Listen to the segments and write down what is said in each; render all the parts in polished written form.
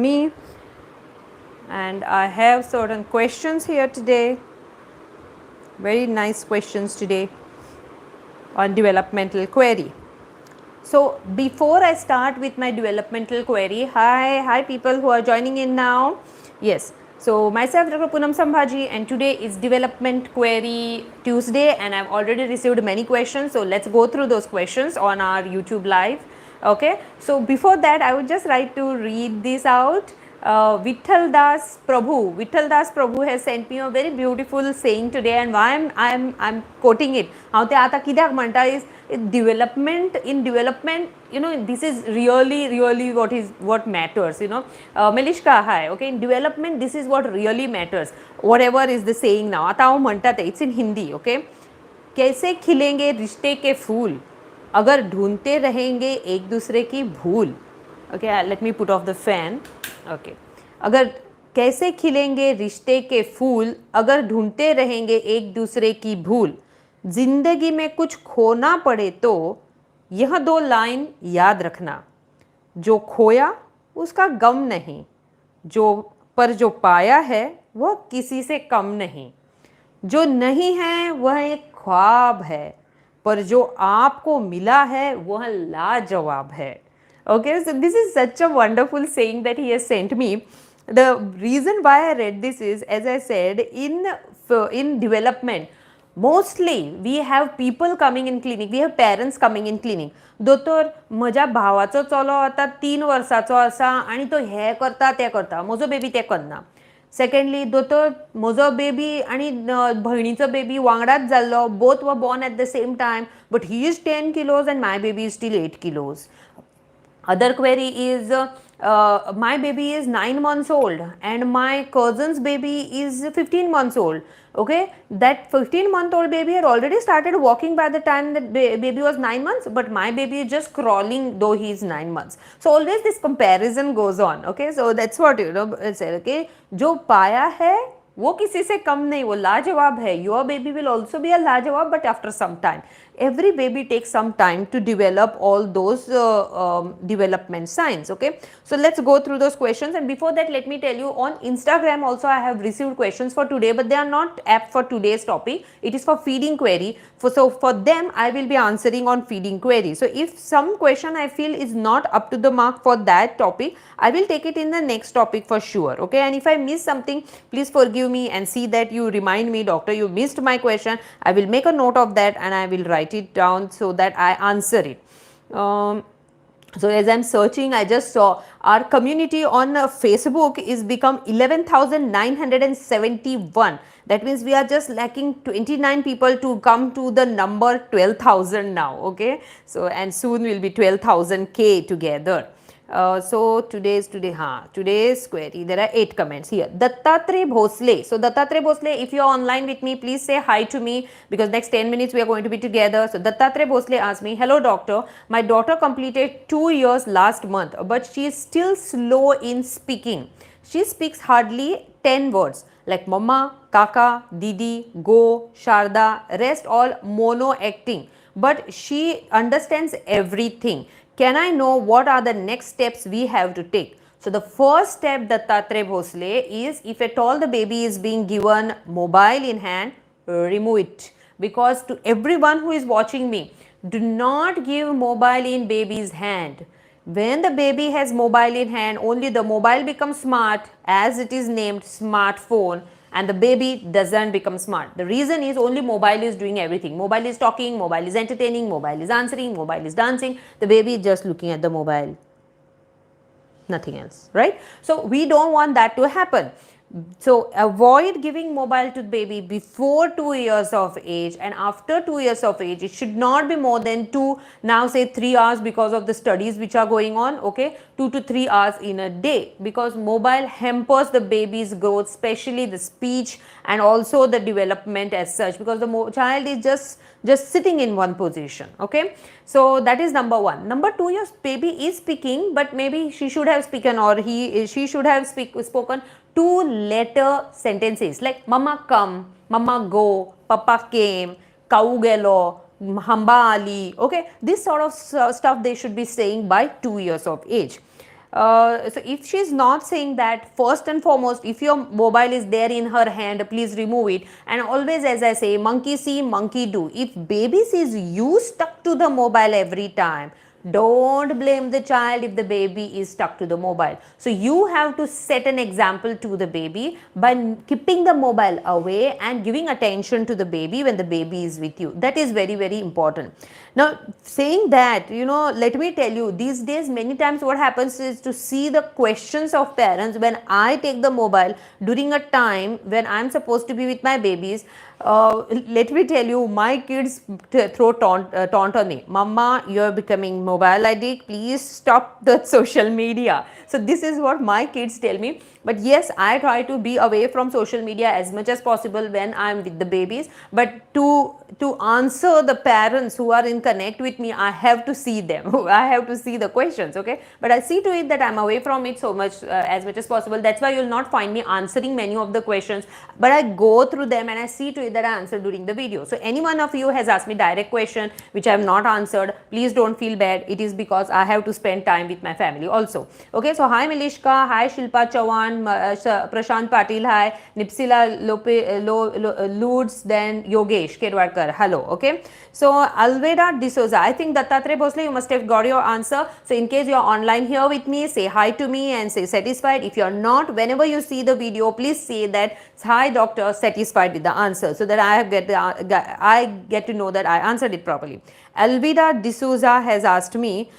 me, and I have certain questions here today. Very nice questions today on developmental query. So before I start with my developmental query, hi people who are joining in now. Yes, so myself Dr. Poonam Sambhaji, and today is development query Tuesday, and I've already received many questions. So let's go through those questions on our YouTube live. Okay, so before that I would just like to read this out. Vittal Das Prabhu has sent me a very beautiful saying today, and why I'm quoting it. हांव ते आतां कित्याक म्हणटा is development, you know, this is really what matters, you know. Melishka, hi. Okay, in development this is what really matters, whatever is the saying now. आता हांव म्हणटा ते, it's in Hindi. Okay, कैसे खिलेंगे रिश्ते के फूल अगर ढूंढते रहेंगे एक दूसरे की भूल. Okay, let me put off the fan. Okay, अगर कैसे खिलेंगे रिश्ते के फूल अगर ढूंढते रहेंगे एक दूसरे की भूल, जिंदगी में कुछ खोना पड़े तो यह दो लाइन याद रखना, जो खोया उसका गम नहीं, जो पाया है वह किसी से कम नहीं, जो नहीं है वह एक ख्वाब है, पर जो आपको मिला है वह लाजवाब है. Okay, so this is such a wonderful saying that he has sent me. The reason why I read this is, as I said, in development, mostly we have people coming in clinic, we have parents coming in clinic. दोतोर म्हज्या भावाचो चलो आतां 3 वर्साचो आसा आनी तो हे करता ते करता, म्हजो बेबी ते करना. सेकंडली, दोतोर म्हजो बेबी आनी भयणीचो बेबी वांगडाच जाल्लो, both were born at the same time, but he is 10 kilos and my baby is still 8 kilos. Other query is my baby is 9 months old and my cousin's baby is 15 months old. Okay, that 15-month-old baby had already started walking by the time that baby was 9 months, but my baby is just crawling though he is 9 months. So always this comparison goes on. Okay, so that's what, you know, say. Okay, जो पाया है वो किसी से कम नहीं, वो लाजवाब है. Your baby will also be a लाजवाब, but after some time. Every baby takes some time to develop all those development signs. Okay, so let's go through those questions, and before that let me tell you, on Instagram also I have received questions for today, but they are not apt for today's topic. It is for feeding query. So for them I will be answering on feeding query. So if some question I feel is not up to the mark for that topic, I will take it in the next topic for sure. Okay, and if I miss something, please forgive me and see that you remind me, doctor, you missed my question. I will make a note of that and I will write it down so that I answer it. So as I'm searching, I just saw our community on Facebook is become 11,971. That means we are just lacking 29 people to come to the number 12,000 now. Okay, so and soon we'll be 12,000K together. So today's query, there are 8 comments here. Dattatreya Bhosle. So Dattatreya Bhosle, if you are online with me, please say hi to me, because next 10 minutes we are going to be together. So Dattatreya Bhosle asked me, hello doctor, my daughter completed 2 years last month, but she is still slow in speaking. She speaks hardly 10 words like mama, kaka, didi, go, sharda, rest all mono acting, but she understands everything. Can I know what are the next steps we have to take? So the first step, Dattatreya Bhosle, is if at all the baby is being given mobile in hand, remove it. Because to everyone who is watching me, do not give mobile in baby's hand. When the baby has mobile in hand, only the mobile becomes smart, as it is named smartphone, and the baby doesn't become smart. The reason is only mobile is doing everything. Mobile is talking, mobile is entertaining, mobile is answering, mobile is dancing. The baby is just looking at the mobile, nothing else, right? So we don't want that to happen. So avoid giving mobile to baby before 2 years of age, and after 2 years of age it should not be more than 2, now say 3 hours because of the studies which are going on. Okay, 2 to 3 hours in a day, because mobile hampers the baby's growth, especially the speech and also the development as such, because the child is just sitting in one position. Okay, so that is number 1. Number 2, your baby is speaking, but maybe she should have spoken, or she should have spoken 2-letter sentences like mama come, mama go, papa came, cow gelo, hamba ali. Okay, this sort of stuff they should be saying by 2 years of age. So if she is not saying that, first and foremost, if your mobile is there in her hand, please remove it. And always, as I say, monkey see, monkey do. If baby sees you stuck to the mobile every time, don't blame the child if the baby is stuck to the mobile. So you have to set an example to the baby by keeping the mobile away and giving attention to the baby when the baby is with you. That is very, very important. Now, saying that, let me tell you, these days many times what happens is to see the questions of parents when I take the mobile during a time when I am supposed to be with my babies. Let me tell you, my kids throw taunt on me. Mama, you're becoming mobile addict. Please stop the social media. So this is what my kids tell me. But yes, I try to be away from social media as much as possible when I'm with the babies. But to answer the parents who are in connect with me, I have to see them. I have to see the questions, okay? But I see to it that I'm away from it so much as much as possible. That's why you'll not find me answering many of the questions. But I go through them and I see to it that I answer during the video. So any one of you has asked me direct question which I have not answered, please don't feel bad. It is because I have to spend time with my family also. Okay, so hi Milishka, hi Shilpa Chavan, Prashant Patil, hi Nipsila Ludes, then Yogesh Kerwadkar, hello. Okay, so Alveda D'Souza, I think Dattatreya Bhosle, you must have got your answer. So in case you are online here with me, say hi to me and say satisfied. If you are not, whenever you see the video, please say that hi doctor, satisfied with the answer, so that I get to know that I answered it properly. Alvida D'Souza has asked me,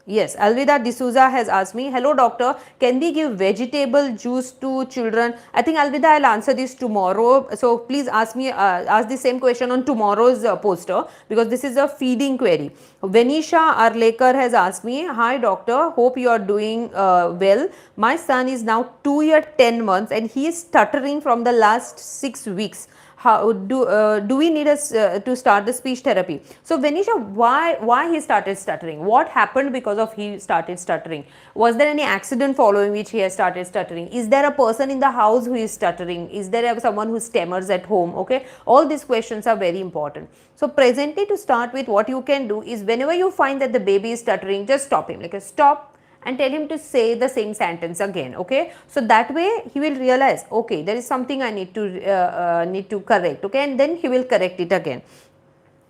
yes, Alvida D'Souza has asked me, hello doctor, can we give vegetable juice to children? I think Alvida, I'll answer this tomorrow. So please ask the same question on tomorrow's poster, because this is a feeding query. Venisha Arlekar has asked me, hi doctor, hope you are doing well. My son is now 2 years 10 months and he is stuttering from the last 6 weeks. How do we need to start the speech therapy? So Venisha, why he started stuttering? What happened because of he started stuttering? Was there any accident following which he has started stuttering? Is there a person in the house who is stuttering? Is there someone who stammers at home? Okay, all these questions are very important. So presently, to start with, what you can do is whenever you find that the baby is stuttering, just stop him, like a stop, and tell him to say the same sentence again. Okay, so that way he will realize, okay, there is something I need to correct. Okay, and then he will correct it again.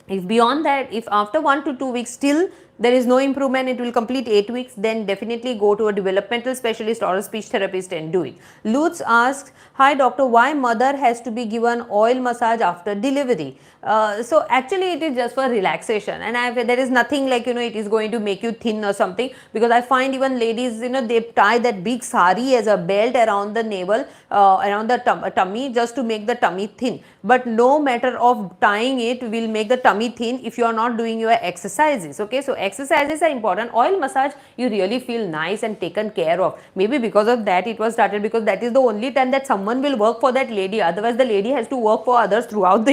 If beyond that, if after 1 to 2 weeks still there is no improvement, it will complete 8 weeks, then definitely go to a developmental specialist or a speech therapist and do it. Lutz asks, hi doctor, why mother has to be given oil massage after delivery? So actually it is just for relaxation, and there is nothing like, it is going to make you thin or something, because I find even ladies, they tie that big sari as a belt around the navel, around the tummy, just to make the tummy thin. But no matter of tying it will make the tummy thin if you are not doing your exercises. Okay, so exercises are important. Oil massage, you really feel nice and taken care of. Maybe because of that it was started, because that is the only time that someone will work for that lady. Otherwise the lady has to work for others throughout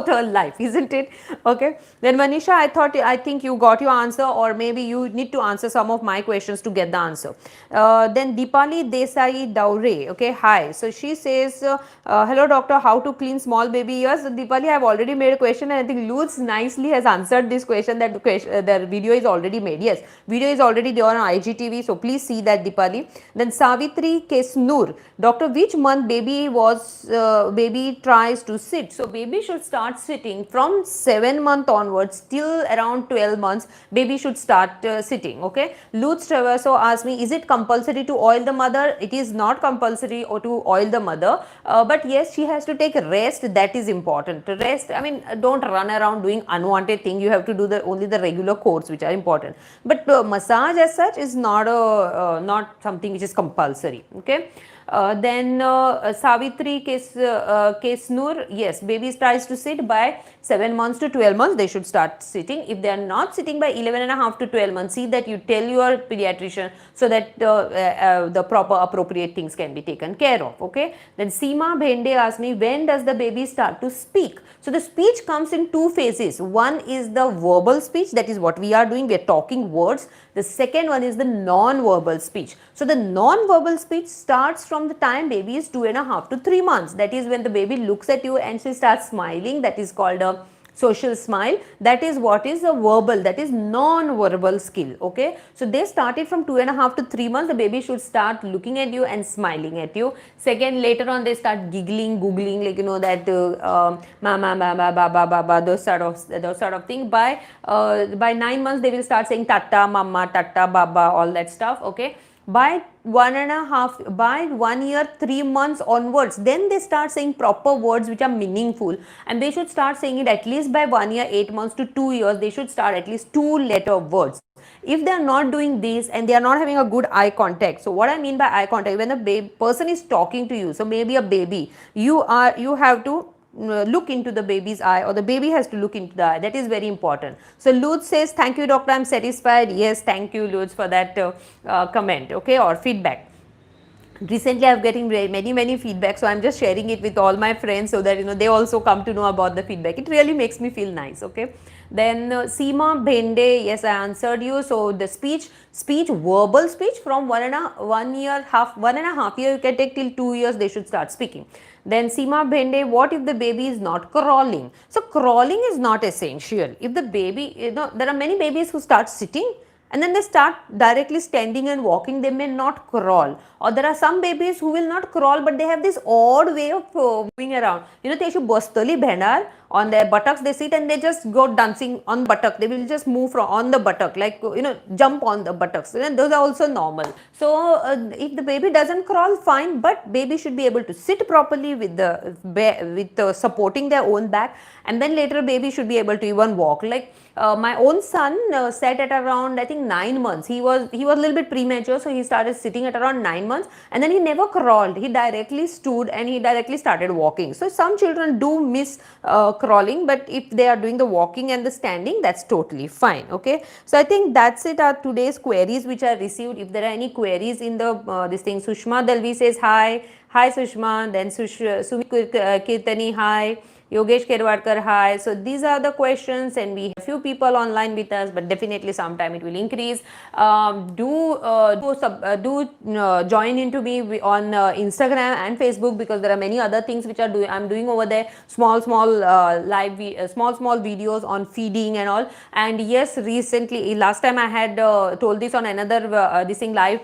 her life, isn't it? Okay, then Manisha, I think you got your answer, or maybe you need to answer some of my questions to get the answer. Then Deepali Desai Daure, okay, hi. So she says, hello doctor, how to clean small baby ears? So Deepali, I have already made a question, and I think Lutz nicely has answered this question, that the video is already made. Yes, video is already there on IGTV, so please see that, Deepali. Then Savitri Kesnur, doctor, which month baby tries to sit? So baby should start sitting from 7 months onwards till around 12 months. Baby should start sitting. Okay, Lutz Traverso asked me, is it compulsory to oil the mother? It is not compulsory or to oil the mother, but yes, she has to take rest. That is important. Rest, I mean, don't run around doing unwanted thing. You have to do only the regular chores which are important. But massage as such is not something which is compulsory. Okay. Then Savitri Kesnur, yes, baby tries to sit by 7 months to 12 months, they should start sitting. If they are not sitting by 11 and a half to 12 months, see that you tell your pediatrician, so that the proper appropriate things can be taken care of. Okay. Then Seema Bhende asked me, when does the baby start to speak? So the speech comes in 2 phases. One is the verbal speech, that is what we are doing, we are talking words. The second one is the non-verbal speech. So the non-verbal speech starts from the time baby is 2.5 to 3 months. That is when the baby looks at you and she starts smiling. That is called a social smile, that is what is a verbal, that is non-verbal skill. Okay, so they started from 2.5 to 3 months, the baby should start looking at you and smiling at you. Second, later on they start giggling, googling, like that mama, mama, baba, baba, those sort of thing. By 9 months they will start saying tata, mama, tata, baba, all that stuff. Okay, by 1 year 3 months onwards, then they start saying proper words which are meaningful, and they should start saying it at least by 1 year 8 months to 2 years. They should start at least 2-letter words. If they are not doing this and they are not having a good eye contact, so what I mean by eye contact, when the person is talking to you, so maybe a baby, you have to look into the baby's eye, or the baby has to look into the eye. That is very important. So Luz says, thank you doctor, I am satisfied. Yes, thank you Luz for that comment, okay, or feedback. Recently I am getting many feedback, so I am just sharing it with all my friends so that they also come to know about the feedback. It really makes me feel nice. Okay, then Seema Bhende, yes, I answered you. So the speech, verbal speech from 1.5 year you can take till 2 years they should start speaking. Then Seema Bhende, what if the baby is not crawling? So crawling is not essential. If the baby, there are many babies who start sitting and then they start directly standing and walking, they may not crawl. Or there are some babies who will not crawl, but they have this odd way of moving around. They should bastali bhenar on their buttocks, they sit and they just go dancing on buttock. They will just move from on the buttock, like jump on the buttocks. And those are also normal. So if the baby doesn't crawl, fine, but baby should be able to sit properly with supporting their own back, and then later baby should be able to even walk. Like my own son sat at around, I think, 9 months. He was a little bit premature, so he started sitting at around 9 months, and then he never crawled. He directly stood and he directly started walking. So some children do miss crawling, but if they are doing the walking and the standing, that's totally fine. Okay, so I think that's it, our today's queries which I received. If there are any queries in the this thing, Sushma Dalvi says hi Sushma. Then Sumit Kirtani, hi. Yogesh Kerwadkar, hi. So these are the questions, and we have few people online with us, but definitely sometime it will increase. Do join into me on Instagram and Facebook, because there are many other things which I'm doing over there. Small live small videos on feeding and all. And yes, recently, last time I had told this on another this thing live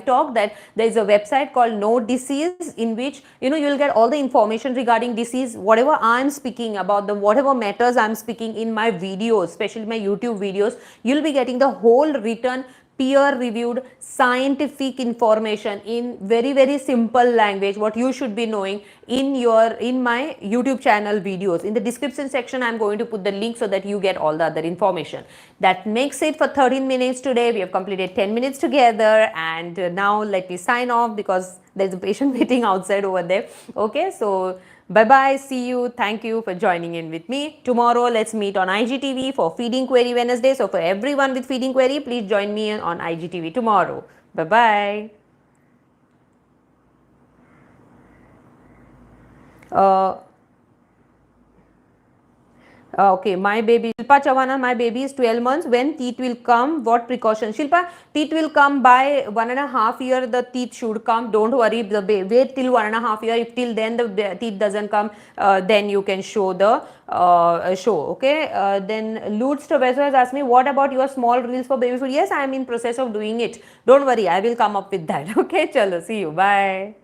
talk, that there is a website called No Disease, in which you will get all the information regarding disease, whatever I am speaking about, whatever matters I am speaking in my videos, especially my YouTube videos, you will be getting the whole written, peer-reviewed scientific information in very simple language, what you should be knowing in my YouTube channel videos. In the description section, I am going to put the link so that you get all the other information. That makes it for 13 minutes today. We have completed 10 minutes together, and now let me sign off because there is a patient waiting outside over there. Okay, so bye-bye, see you, thank you for joining in with me. Tomorrow, let's meet on IGTV for Feeding Query Wednesday. So for everyone with Feeding Query, please join me on IGTV tomorrow. Bye-bye. Okay, my baby, Shilpa Chawana, my baby is 12 months. When teeth will come? What precautions? Shilpa, teeth will come by 1.5 year. The teeth should come. Don't worry. Wait till 1.5 year. If till then the teeth doesn't come, then you can show the show. Okay. Then Lutz Tobeso has asked me, what about your small reels for baby food? Yes, I am in process of doing it. Don't worry. I will come up with that. Okay. Chalo. See you. Bye.